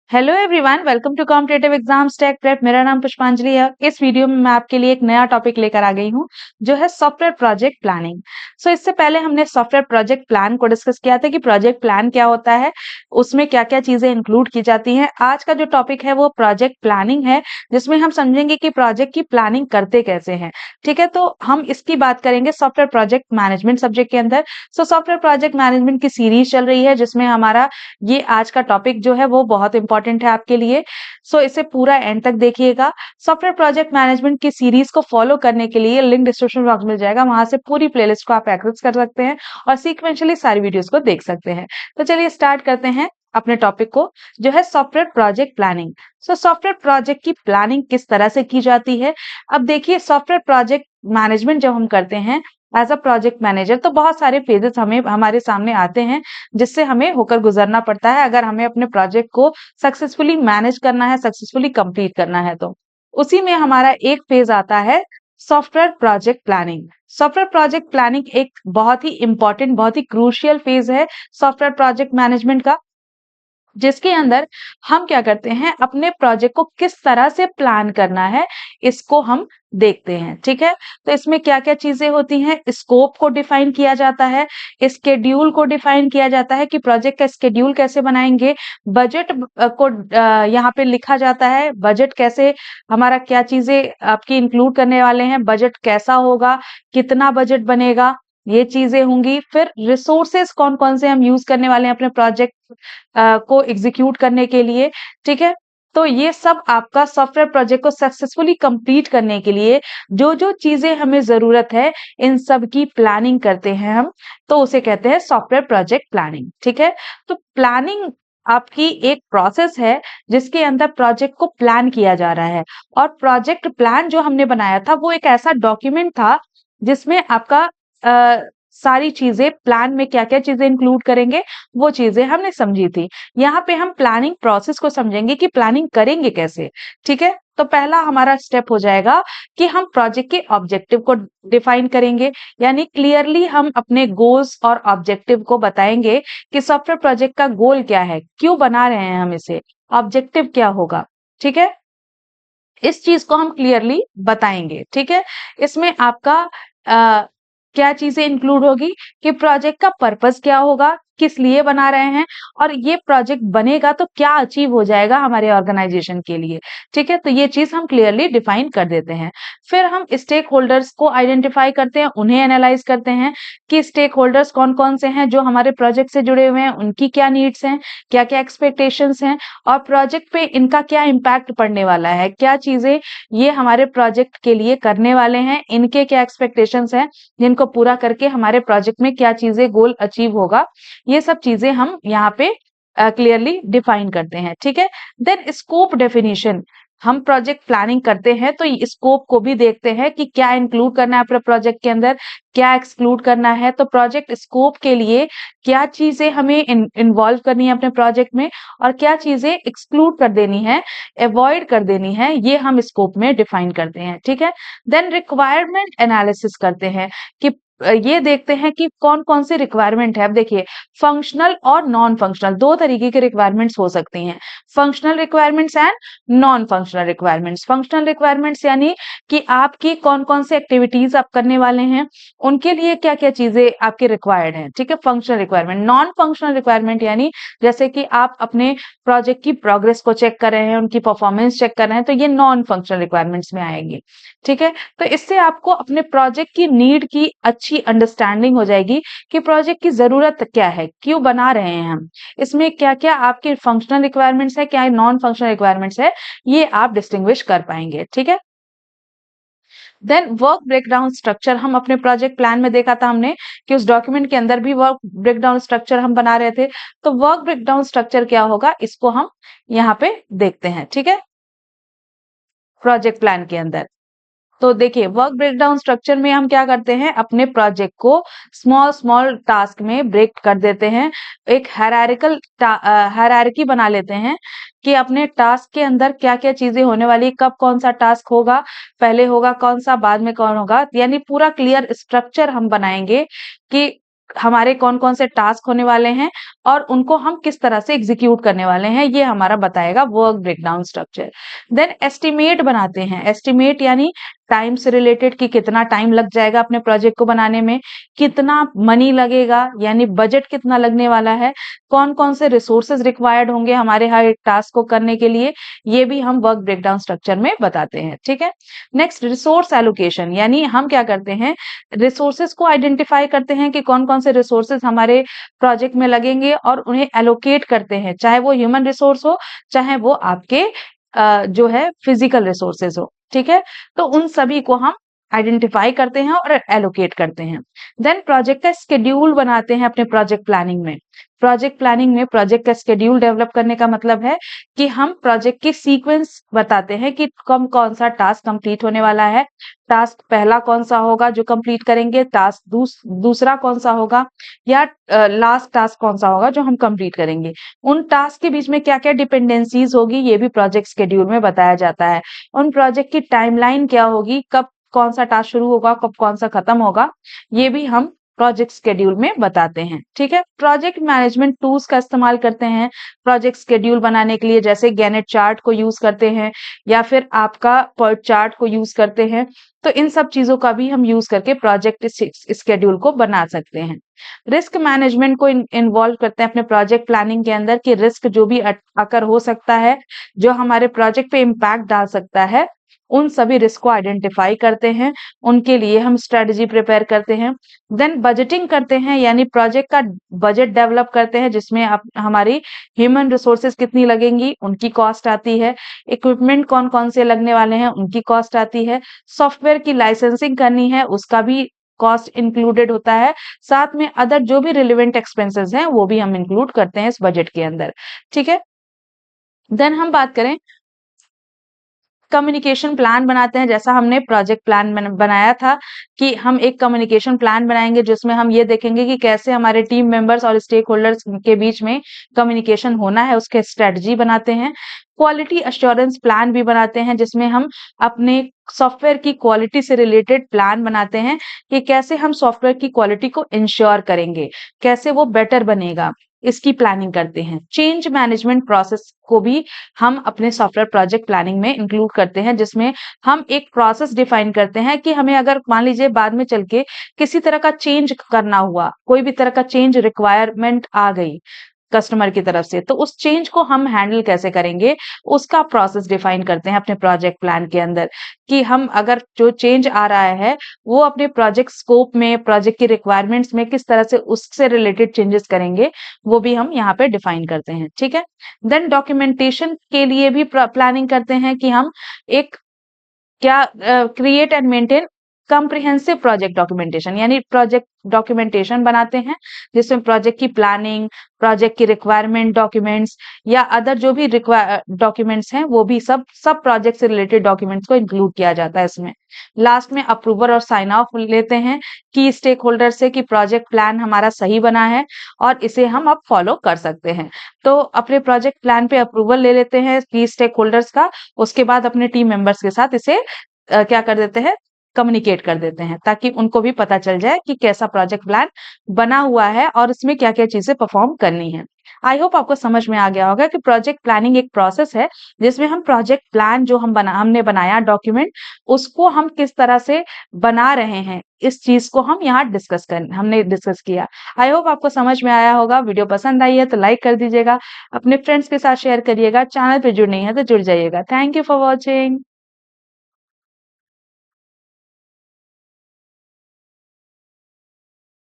Hello everyone, welcome to competitive exams tech prep. मेरा नाम पुष्पांजलि है। इस वीडियो में मैं आपके लिए एक नया टॉपिक लेकर आ गई हूँ जो है सॉफ्टवेयर प्रोजेक्ट प्लानिंग। इससे पहले हमने सॉफ्टवेयर प्रोजेक्ट प्लान को डिस्कस किया था कि प्रोजेक्ट प्लान क्या होता है, उसमें क्या क्या चीजें इंक्लूड की जाती हैं। आज का जो टॉपिक है वो प्रोजेक्ट प्लानिंग है, जिसमें हम समझेंगे कि प्रोजेक्ट की प्लानिंग करते कैसे हैं। ठीक है, तो हम इसकी बात करेंगे सॉफ्टवेयर प्रोजेक्ट मैनेजमेंट सब्जेक्ट के अंदर। सॉफ्टवेयर प्रोजेक्ट मैनेजमेंट की सीरीज चल रही है, जिसमें हमारा ये आज का टॉपिक जो है वो बहुत इंपॉर्टेंट है आपके लिए। इसे पूरा एंड तक देखिएगा। सॉफ्टवेयर प्रोजेक्ट मैनेजमेंट की सीरीज को फॉलो करने के लिए लिंक डिस्क्रिप्शन बॉक्स में मिल जाएगा, वहां से पूरी प्लेलिस्ट को आप एक्सेस कर सकते हैं और सीक्वेंशियली सारी वीडियोस को देख सकते हैं। तो चलिए स्टार्ट करते हैं अपने टॉपिक को, जो है software project planning. Software project की प्लानिंग किस तरह से की जाती है। अब देखिए, सॉफ्टवेयर प्रोजेक्ट मैनेजमेंट जब हम करते हैं एज अ प्रोजेक्ट मैनेजर, तो बहुत सारे फेजेस हमें हमारे सामने आते हैं जिससे हमें होकर गुजरना पड़ता है अगर हमें अपने प्रोजेक्ट को सक्सेसफुली मैनेज करना है, सक्सेसफुली कंप्लीट करना है। तो उसी में हमारा एक फेज आता है software project planning. Software project planning एक बहुत ही इंपॉर्टेंट, बहुत ही क्रूशियल फेज है सॉफ्टवेयर प्रोजेक्ट मैनेजमेंट का, जिसके अंदर हम क्या करते हैं, अपने प्रोजेक्ट को किस तरह से प्लान करना है इसको हम देखते हैं। ठीक है, तो इसमें क्या क्या चीजें होती हैं, स्कोप को डिफाइन किया जाता है, स्केड्यूल को डिफाइन किया जाता है कि प्रोजेक्ट का स्केड्यूल कैसे बनाएंगे, बजट को यहाँ पे लिखा जाता है, बजट कैसे, हमारा क्या चीजें आपकी इंक्लूड करने वाले हैं, बजट कैसा होगा, कितना बजट बनेगा, ये चीजें होंगी। फिर रिसोर्सेस कौन कौन से हम यूज करने वाले हैं अपने प्रोजेक्ट को एग्जीक्यूट करने के लिए। ठीक है, तो ये सब आपका सॉफ्टवेयर प्रोजेक्ट को सक्सेसफुली कंप्लीट करने के लिए जो जो चीजें हमें जरूरत है, इन सब की प्लानिंग करते हैं हम, तो उसे कहते हैं सॉफ्टवेयर प्रोजेक्ट प्लानिंग। ठीक है, तो प्लानिंग आपकी एक प्रोसेस है जिसके अंदर प्रोजेक्ट को प्लान किया जा रहा है। और प्रोजेक्ट प्लान जो हमने बनाया था वो एक ऐसा डॉक्यूमेंट था जिसमें आपका सारी चीजें, प्लान में क्या क्या चीजें इंक्लूड करेंगे वो चीजें हमने समझी थी। यहाँ पे हम प्लानिंग प्रोसेस को समझेंगे कि प्लानिंग करेंगे कैसे। ठीक है, तो पहला हमारा स्टेप हो जाएगा कि हम प्रोजेक्ट के ऑब्जेक्टिव को डिफाइन करेंगे, यानी क्लियरली हम अपने गोल्स और ऑब्जेक्टिव को बताएंगे कि सॉफ्टवेयर प्रोजेक्ट का गोल क्या है, क्यों बना रहे हैं हम इसे, ऑब्जेक्टिव क्या होगा। ठीक है, इस चीज को हम क्लियरली बताएंगे। ठीक है, इसमें आपका क्या चीजें इंक्लूड होगी कि प्रोजेक्ट का पर्पस क्या होगा, किस लिए बना रहे हैं, और ये प्रोजेक्ट बनेगा तो क्या अचीव हो जाएगा हमारे ऑर्गेनाइजेशन के लिए। ठीक है, तो ये चीज हम क्लियरली डिफाइन कर देते हैं। फिर हम स्टेक होल्डर्स को आइडेंटिफाई करते हैं, उन्हें एनालाइज करते हैं कि स्टेक होल्डर्स कौन कौन से हैं जो हमारे प्रोजेक्ट से जुड़े हुए हैं, उनकी क्या नीड्स हैं, क्या क्या एक्सपेक्टेशंस हैं, और प्रोजेक्ट पे इनका क्या इम्पैक्ट पड़ने वाला है, क्या चीजें ये हमारे प्रोजेक्ट के लिए करने वाले हैं, इनके क्या एक्सपेक्टेशंस हैं, जिनको पूरा करके हमारे प्रोजेक्ट में क्या चीजें गोल अचीव होगा। ये सब चीजें हम यहाँ पे क्लियरली डिफाइन करते हैं। ठीक है, देन स्कोप डेफिनेशन। हम प्रोजेक्ट प्लानिंग करते हैं तो स्कोप को भी देखते हैं कि क्या इंक्लूड करना है अपने प्रोजेक्ट के अंदर, क्या एक्सक्लूड करना है। तो प्रोजेक्ट स्कोप के लिए क्या चीजें हमें इन्वॉल्व करनी है अपने प्रोजेक्ट में, और क्या चीजें एक्सक्लूड कर देनी है, अवॉइड कर देनी है, ये हम स्कोप में डिफाइन करते हैं। ठीक है, देन रिक्वायरमेंट एनालिसिस करते हैं कि ये देखते हैं कि कौन कौन से रिक्वायरमेंट है। अब देखिए, फंक्शनल और नॉन फंक्शनल दो तरीके के रिक्वायरमेंट्स हो सकती हैं, functional requirements and non functional requirements. Functional requirements यानी कि आपकी कौन कौन से एक्टिविटीज आप करने वाले हैं, उनके लिए क्या क्या चीजें आपके रिक्वायर्ड हैं। ठीक है, functional requirement. Non functional requirement यानी जैसे कि आप अपने प्रोजेक्ट की प्रोग्रेस को चेक कर रहे हैं, उनकी परफॉर्मेंस चेक कर रहे हैं, तो ये नॉन फंक्शनल रिक्वायरमेंट्स में आएंगे। ठीक है, तो इससे आपको अपने प्रोजेक्ट की नीड की अच्छी अंडरस्टैंडिंग हो जाएगी कि प्रोजेक्ट की जरूरत क्या है, क्यों बना रहे हैं हम, इसमें क्या क्या आपके फंक्शनल रिक्वायरमेंट्स है, क्या नॉन फंक्शनल रिक्वायरमेंट्स है, ये आप डिस्टिंग्विश कर पाएंगे। ठीक है, देन वर्क ब्रेकडाउन स्ट्रक्चर। हम अपने प्रोजेक्ट प्लान में देखा था हमने कि उस डॉक्यूमेंट के अंदर भी वर्क ब्रेकडाउन स्ट्रक्चर हम बना रहे थे। तो वर्क ब्रेकडाउन स्ट्रक्चर क्या होगा, इसको हम यहाँ पे देखते हैं। ठीक है, प्रोजेक्ट प्लान के अंदर तो देखिए, वर्क ब्रेकडाउन स्ट्रक्चर में हम क्या करते हैं, अपने प्रोजेक्ट को स्मॉल स्मॉल टास्क में ब्रेक कर देते हैं, एक हायरार्की बना लेते हैं कि अपने टास्क के अंदर क्या क्या चीजें होने वाली, कब कौन सा टास्क होगा, पहले होगा कौन सा, बाद में कौन होगा, यानी पूरा क्लियर स्ट्रक्चर हम बनाएंगे कि हमारे कौन-कौन से टास्क होने वाले हैं और उनको हम किस तरह से एग्जीक्यूट करने वाले हैं, ये हमारा बताएगा work breakdown structure. Then estimate बनाते हैं। एस्टिमेट यानी टाइम से रिलेटेड कि कितना टाइम लग जाएगा अपने प्रोजेक्ट को बनाने में, कितना मनी लगेगा यानी बजट कितना लगने वाला है, कौन-कौन से रिसोर्सेज रिक्वायर्ड होंगे हमारे हर एक टास्क को करने के लिए, ये भी हम वर्क ब्रेकडाउन स्ट्रक्चर में बताते हैं, ठीक है। नेक्स्ट रिसोर्स एलोकेशन यानी हम क्या करते हैं, रिसोर्सेज को आइडेंटिफाई करते हैं कि कौन-कौन से रिसोर्सेज हमारे प्रोजेक्ट में लगेंगे और उन्हें एलोकेट करते हैं, चाहे वो ह्यूमन रिसोर्स हो, चाहे वो आपके जो है फिजिकल रिसोर्सेज हो, ठीक है। तो उन सभी को हम आइडेंटिफाई करते हैं और एलोकेट करते हैं। देन प्रोजेक्ट का शेड्यूल बनाते हैं अपने प्रोजेक्ट प्लानिंग में। प्रोजेक्ट प्लानिंग में प्रोजेक्ट का शेड्यूल डेवलप करने का मतलब है कि हम प्रोजेक्ट की सीक्वेंस बताते हैं कि कब कौन सा टास्क कंप्लीट होने वाला है। टास्क पहला कौन सा होगा जो कंप्लीट करेंगे, टास्क दूसरा कौन सा होगा या लास्ट टास्क कौन सा होगा जो हम कंप्लीट करेंगे। उन टास्क के बीच में क्या-क्या डिपेंडेंसीज होगी ये भी प्रोजेक्ट शेड्यूल में बताया जाता है। उन प्रोजेक्ट की टाइमलाइन क्या होगी, कब कौन सा टास्क शुरू होगा, कब कौन सा खत्म होगा, ये भी हम प्रोजेक्ट शेड्यूल में बताते हैं, ठीक है। प्रोजेक्ट मैनेजमेंट टूल्स का इस्तेमाल करते हैं प्रोजेक्ट शेड्यूल बनाने के लिए, जैसे गैनेट चार्ट को यूज करते हैं या फिर आपका पर्ट चार्ट को यूज करते हैं। तो इन सब चीजों का भी हम यूज करके प्रोजेक्ट शेड्यूल को बना सकते हैं। रिस्क मैनेजमेंट को इन्वॉल्व करते हैं अपने प्रोजेक्ट प्लानिंग के अंदर कि रिस्क जो भी अकर हो सकता है, जो हमारे प्रोजेक्ट पे इम्पैक्ट डाल सकता है, उन सभी रिस्क को आइडेंटिफाई करते हैं, उनके लिए हम स्ट्रेटजी प्रिपेयर करते हैं। देन बजटिंग करते हैं यानी प्रोजेक्ट का बजट डेवलप करते हैं जिसमें हमारी ह्यूमन रिसोर्सेज कितनी लगेंगी, उनकी कॉस्ट आती है, इक्विपमेंट कौन-कौन से लगने वाले हैं, उनकी कॉस्ट आती है, सॉफ्टवेयर की लाइसेंसिंग करनी है, उसका भी कॉस्ट इंक्लूडेड होता है, साथ में अदर जो भी रिलेवेंट एक्सपेंसेस हैं, वो भी हम इंक्लूड करते हैं इस बजट के अंदर, ठीक है। देन हम बात करें कम्युनिकेशन प्लान बनाते हैं, जैसा हमने प्रोजेक्ट प्लान बनाया था कि हम एक कम्युनिकेशन प्लान बनाएंगे जिसमें हम ये देखेंगे कि कैसे हमारे टीम मेंबर्स और स्टेक होल्डर्स के बीच में कम्युनिकेशन होना है, उसके स्ट्रेटजी बनाते हैं। क्वालिटी एश्योरेंस प्लान भी बनाते हैं जिसमें हम अपने सॉफ्टवेयर की क्वालिटी से रिलेटेड प्लान बनाते हैं कि कैसे हम सॉफ्टवेयर की क्वालिटी को इंश्योर करेंगे, कैसे वो बेटर बनेगा, इसकी प्लानिंग करते हैं। चेंज मैनेजमेंट प्रोसेस को भी हम अपने सॉफ्टवेयर प्रोजेक्ट प्लानिंग में इंक्लूड करते हैं जिसमें हम एक प्रोसेस डिफाइन करते हैं कि हमें अगर मान लीजिए बाद में चल के किसी तरह का चेंज करना हुआ, कोई भी तरह का चेंज रिक्वायरमेंट आ गई कस्टमर की तरफ से, तो उस चेंज को हम हैंडल कैसे करेंगे, उसका प्रोसेस डिफाइन करते हैं अपने प्रोजेक्ट प्लान के अंदर कि हम अगर जो चेंज आ रहा है, वो अपने प्रोजेक्ट स्कोप में, प्रोजेक्ट की रिक्वायरमेंट्स में किस तरह से उससे रिलेटेड चेंजेस करेंगे, वो भी हम यहाँ पे डिफाइन करते हैं, ठीक है। देन डॉक्यूमेंटेशन के लिए भी प्लानिंग करते हैं कि हम एक क्या create and maintain comprehensive project documentation यानी प्रोजेक्ट डॉक्यूमेंटेशन बनाते हैं जिसमें प्रोजेक्ट की प्लानिंग, प्रोजेक्ट की रिक्वायरमेंट डॉक्यूमेंट्स या अदर जो भी डॉक्यूमेंट्स हैं वो भी सब प्रोजेक्ट से रिलेटेड डॉक्यूमेंट्स को इंक्लूड किया जाता है इसमें। लास्ट में अप्रूवल और साइन ऑफ लेते हैं कि स्टेक होल्डर से कि प्रोजेक्ट प्लान हमारा सही बना है और इसे हम अब फॉलो कर सकते हैं। तो अपने प्रोजेक्ट प्लान पे अप्रूवल ले लेते हैं की स्टेक होल्डर्स का, उसके बाद अपने टीम मेंबर्स के साथ इसे क्या कर देते हैं, कम्युनिकेट कर देते हैं ताकि उनको भी पता चल जाए कि कैसा प्रोजेक्ट प्लान बना हुआ है और इसमें क्या-क्या चीजें परफॉर्म करनी है। आई होप आपको समझ में आ गया होगा कि प्रोजेक्ट प्लानिंग एक प्रोसेस है जिसमें हम प्रोजेक्ट प्लान जो हमने बनाया डॉक्यूमेंट, उसको हम किस तरह से बना रहे हैं, इस चीज को हम यहाँ हमने डिस्कस किया। आई होप आपको समझ में आया होगा। वीडियो पसंद आई है तो लाइक कर दीजिएगा, अपने फ्रेंड्स के साथ शेयर करिएगा, चैनल पे जुड़ नहीं है तो जुड़ जाइएगा। Thank you for watching.